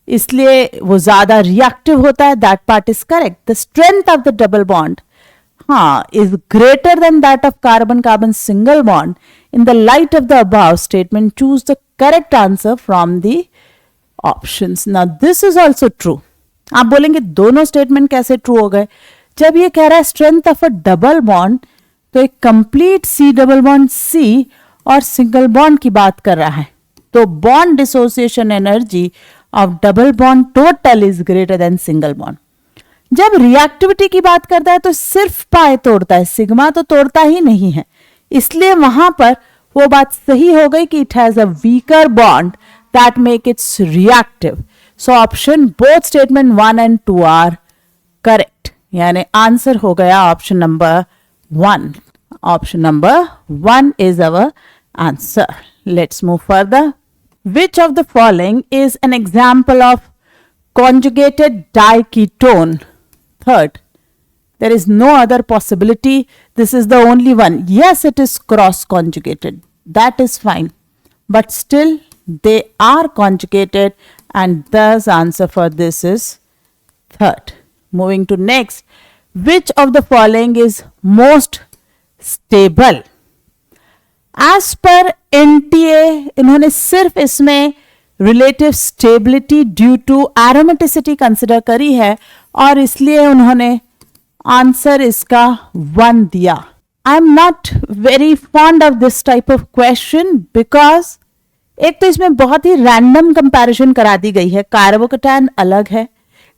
इसलिए वो ज्यादा reactive होता है, that part is correct. The strength of the double bond is greater than that of carbon-carbon single bond. In the light of the above statement, choose the correct answer from the options. Now this is also true. आप बोलेंगे दोनों statement कैसे true हो गए? जब ये कह रहा है strength of a double bond, तो एक complete C double bond C और सिंगल बॉन्ड की बात कर रहा है, तो bond dissociation energy of double bond total is greater than single bond. जब रिएक्टिविटी की बात करता है तो सिर्फ पाई तोड़ता है, सिग्मा तो तोड़ता ही नहीं है, इसलिए वहां पर वो बात सही हो गई कि it has a weaker bond that make its reactive. So option both statement 1 and 2 are correct, यानी आंसर हो गया option number 1। Option number 1 is our answer. Let's move further. Which of the following is an example of conjugated diketone? Third, there is no other possibility. This is the only one. Yes, it is cross conjugated. That is fine. But still, they are conjugated, and thus answer for this is third. Moving to next. Which of the following is most stable? As per NTA, इन्होंने सिर्फ इसमें relative stability due to aromaticity consider करी है और इसलिए उन्होंने answer इसका 1 दिया। I am not very fond of this type of question because एक तो इसमें बहुत ही रैंडम कंपैरिजन करा दी गई है। कार्बोकैटायन अलग है,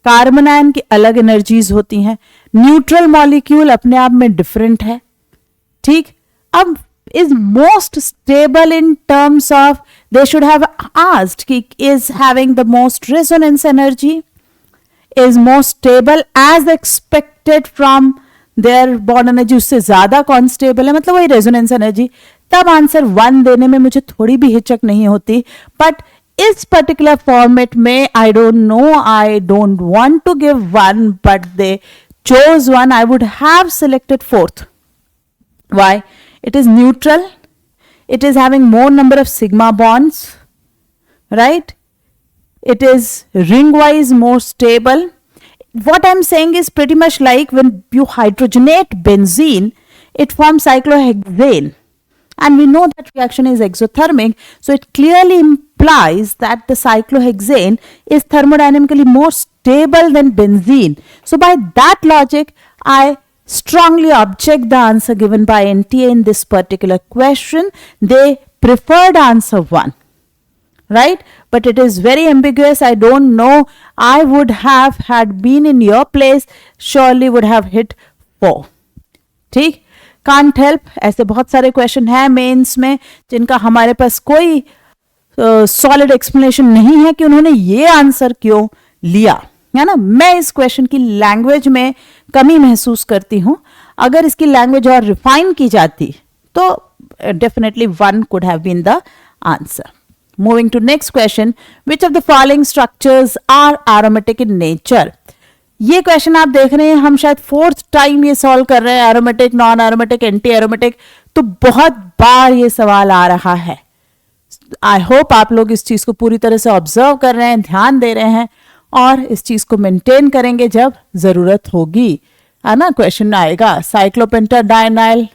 कार्बन आयन की अलग एनर्जीज होती हैं, न्यूट्रल मॉलिक्यूल अपने आप में डिफरेंट है। ठीक, अब is most stable in terms of they should have asked ki is having the most resonance energy, is most stable as expected from their bond energy, उससे ज्यादा कौन स्टेबल है, मतलब वही रेजोनेंस एनर्जी, तब आंसर 1 देने में मुझे थोड़ी भी हिचक नहीं होती। बट इस पर्टिकुलर फॉर्मेट में I don't know, I don't want to give 1 but they chose 1, I would have selected 4th. Why? It is neutral, it is having more number of sigma bonds, right? It is ring wise more stable. What I'm saying is pretty much like when you hydrogenate benzene, it forms cyclohexane, and we know that reaction is exothermic, so it clearly implies that the cyclohexane is thermodynamically more stable than benzene. So by that logic, I strongly object the answer given by NTA in this particular question. They preferred answer 1, right? But it is very ambiguous. I don't know. I would have had been in your place, surely would have hit 4. ठीक, can't help. ऐसे बहुत सारे question हैं mains में जिनका हमारे पास कोई solid explanation नहीं है कि उन्होंने ये आंसर क्यों लिया, है ना। मैं इस क्वेश्चन की लैंग्वेज में कमी महसूस करती हूं। अगर इसकी लैंग्वेज और रिफाइन की जाती तो definitely 1 could have been the answer. Moving to next question, which of the following structures are aromatic in nature? ये क्वेश्चन आप देख रहे हैं, हम शायद 4th टाइम ये सॉल्व कर रहे हैं, aromatic, non aromatic, anti aromatic, तो बहुत बार ये सवाल आ रहा है। आई होप आप लोग इस चीज को पूरी तरह से ऑब्जर्व कर रहे हैं, ध्यान दे रहे हैं और इस चीज को मेंटेन करेंगे जब जरूरत होगी, है ना। क्वेश्चन आएगा cyclopentadienyl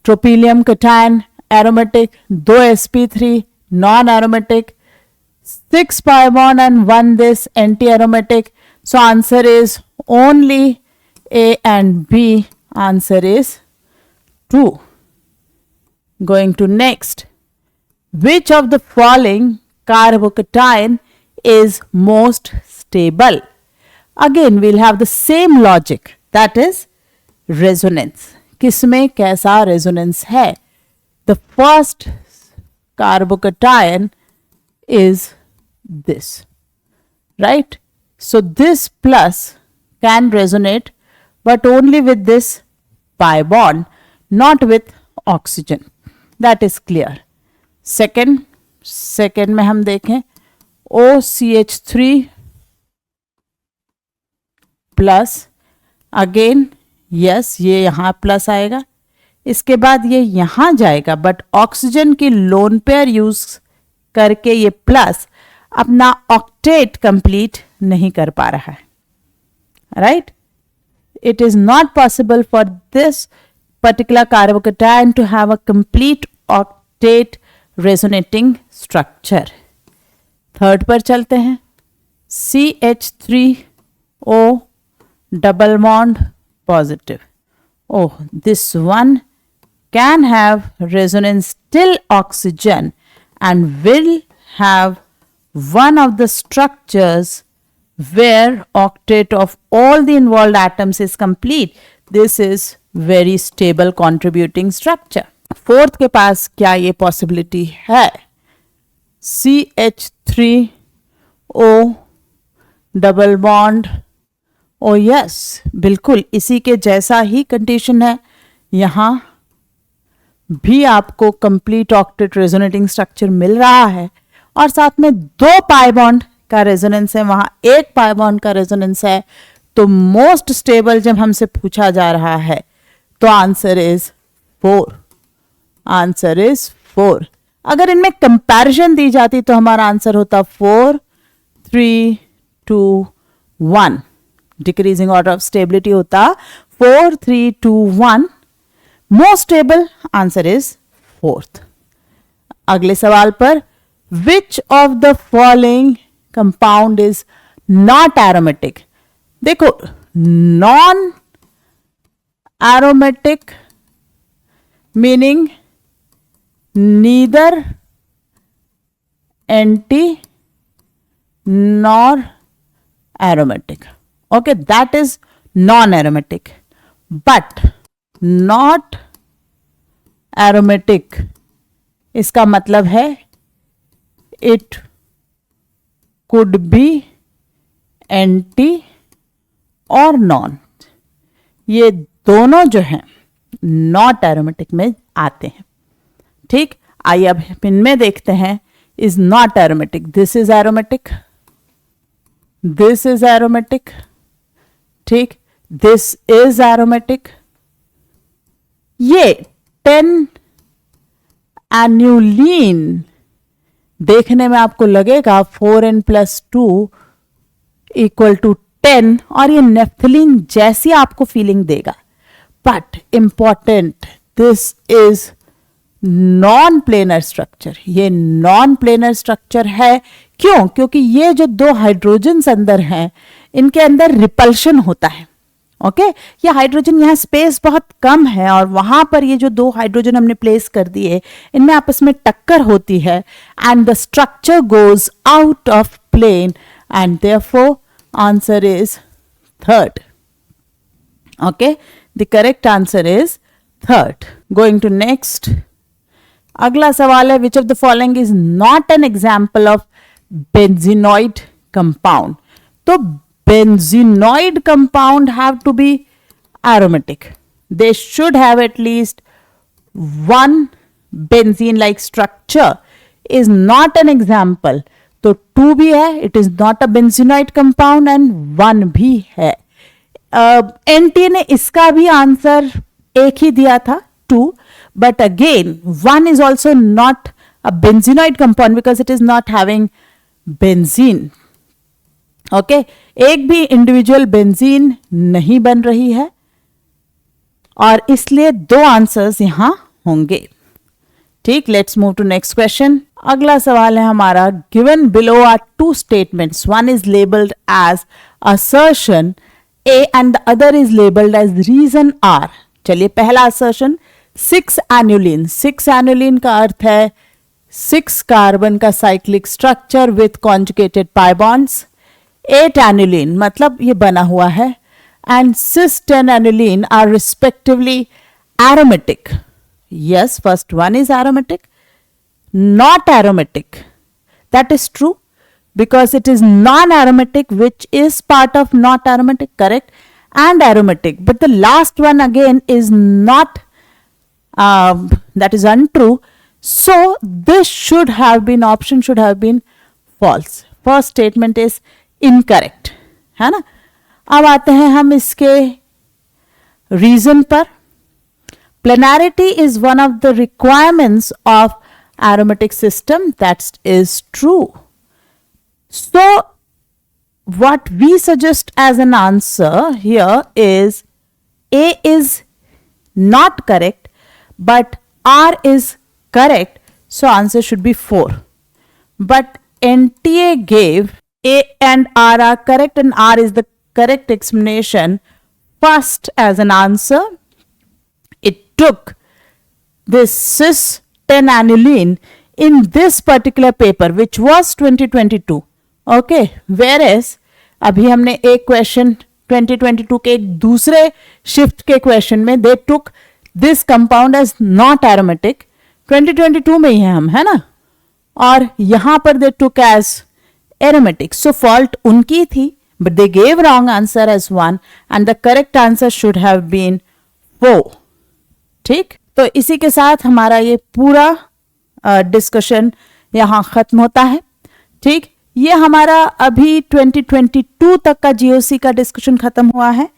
tropylium cation aromatic, 2 sp3 non aromatic, 6 pi bond and 1 this anti aromatic. So answer is only A and B. Answer is 2. Going to next. Which of the following carbocation is most stable? Again we'll have the same logic, that is resonance. किसमें कैसा resonance है? The first carbocation is this, right? So this plus can resonate but only with this pi bond, not with oxygen. That is clear. Second में हम देखें OCH3 plus, again yes ये यहाँ plus आएगा, इसके बाद ये यहाँ जाएगा, बट ऑक्सीजन की लोन पेयर यूज करके ये प्लस अपना ऑक्टेट कंप्लीट नहीं कर पा रहा है, right? It is not possible for this particular carbocation to have a complete octet resonating structure. Third पर चलते हैं, CH3O double bond positive. Oh, this one can have resonance till oxygen and will have one of the structures where octet of all the involved atoms is complete. This is very stable contributing structure. Fourth के पास क्या ये possibility है? CH3O double bond, ओ yes, बिल्कुल इसी के जैसा ही condition है. यहाँ भी आपको कंप्लीट ऑक्टेट रेजोनेटिंग स्ट्रक्चर मिल रहा है और साथ में 2 पाई बॉन्ड का रेजोनेंस है, वहां 1 पाई बॉन्ड का रेजोनेंस है. तो मोस्ट स्टेबल जब हमसे पूछा जा रहा है तो आंसर इज 4. Answer is 4. अगर इनमें कंपैरिजन दी जाती तो हमारा आंसर होता 4 3 2 1. डिक्रीजिंग ऑर्डर ऑफ स्टेबिलिटी होता 4 3 2 1. Most stable answer is 4th. अगले सवाल पर, which of the following compound is not aromatic? देखो, non aromatic meaning neither anti nor aromatic. Okay, that is non aromatic. But not aromatic, इसका मतलब है it could be anti और non. ये दोनों जो हैं नॉट एरोमेटिक में आते हैं. ठीक, आइए अब इनमें देखते हैं. Is not aromatic, this is aromatic, this is aromatic. ठीक, दिस इज एरोमेटिक. ये 10 एन्युलीन देखने में आपको लगेगा 4n + 2 = 10 और ये नेफ्थलीन जैसी आपको फीलिंग देगा. But important, this is non planar structure. ये नॉन प्लेनर स्ट्रक्चर है. क्यों? क्योंकि ये जो 2 हाइड्रोजन्स अंदर हैं इनके अंदर रिपल्शन होता है. ओके, ये हाइड्रोजन, यहाँ स्पेस बहुत कम है और वहां पर ये जो 2 हाइड्रोजन हमने प्लेस कर दिए इनमें आपस में टक्कर होती है and the structure goes out of plane and therefore answer is 3rd. Okay, the correct answer is 3rd. Going to next. अगला सवाल है, which of the following is not an example of benzenoid compound? तो benzenoid compound have to be aromatic. They should have at least one benzene like structure. Is not an example. तो 2 भी है, it is not a benzenoid compound, and 1 भी है. NTA ने इसका भी answer एक ही दिया था 2, but again 1 is also not a benzenoid compound because it is not having benzene. Okay, एक भी इंडिविजुअल बेंजीन नहीं बन रही है और इसलिए 2 आंसर्स यहां होंगे. ठीक, let's move to next question. अगला सवाल है हमारा, given below are 2 statements. One is labelled as assertion A and the other is labelled as reason R. चलिए, पहला असर्शन 6 एन्युलिन. 6 एन्युलिन का अर्थ है 6 कार्बन का cyclic structure with conjugated pi bonds. 8 annulene मतलब ये बना हुआ है and cis 10 annulene are respectively aromatic. Yes, first one is aromatic. Not aromatic, that is true because it is non-aromatic, which is part of not aromatic, correct, and aromatic, but the last one again is not, that is untrue. So this should have been, option should have been false. First statement is incorrect, है ना. अब आते हैं हम इसके reason पर. Planarity is one of the requirements of aromatic system. That is true. So what we suggest as an answer here is A is not correct, but R is correct. So answer should be 4. But NTA gave A and R are correct and R is the correct explanation first as an answer. It took this cis 10 aniline in this particular paper which was 2022. Okay, whereas अभी हमने एक question 2022 के एक दूसरे shift के question में they took this compound as not aromatic, 2022 में ही है हम, है ना, और यहां पर दे टुक एज एरोमेटिक. सो फॉल्ट उनकी थी, but they gave wrong answer as 1 and the correct answer should have been 4. ठीक, तो इसी के साथ हमारा ये पूरा डिस्कशन यहाँ खत्म होता है. ठीक, ये हमारा अभी 2022 तक का जीओसी का डिस्कशन खत्म हुआ है.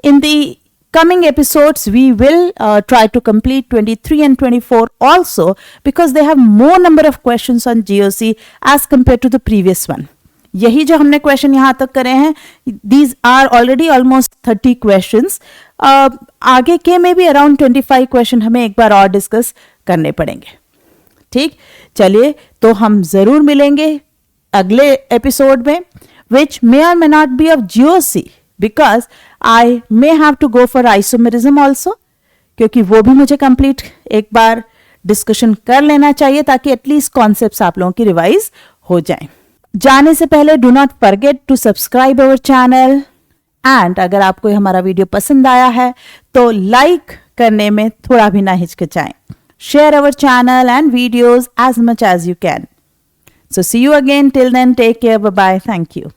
इन दी coming episodes we will try to complete 23 and 24 also because they have more number of questions on GOC as compared to the previous one. यही जो हमने क्वेश्चन यहाँ तक करे हैं, these are already almost 30 questions. आगे के में भी अराउंड 25 क्वेश्चन हमें एक बार और डिस्कस करने पड़ेंगे. ठीक, चलिए तो हम जरूर मिलेंगे अगले एपिसोड में, विच मे और may not be of GOC because I may have to go for isomerism also, क्योंकि वो भी मुझे कंप्लीट एक बार डिस्कशन कर लेना चाहिए ताकि एटलीस्ट कॉन्सेप्ट्स आप लोगों की रिवाइज हो जाएं. जाने से पहले do not forget to subscribe our channel and अगर आपको हमारा वीडियो पसंद आया है तो लाइक करने में थोड़ा भी ना हिचकिचाएं. Share our channel and videos as much as you can. So see you again. Till then take care. Bye bye. Thank you.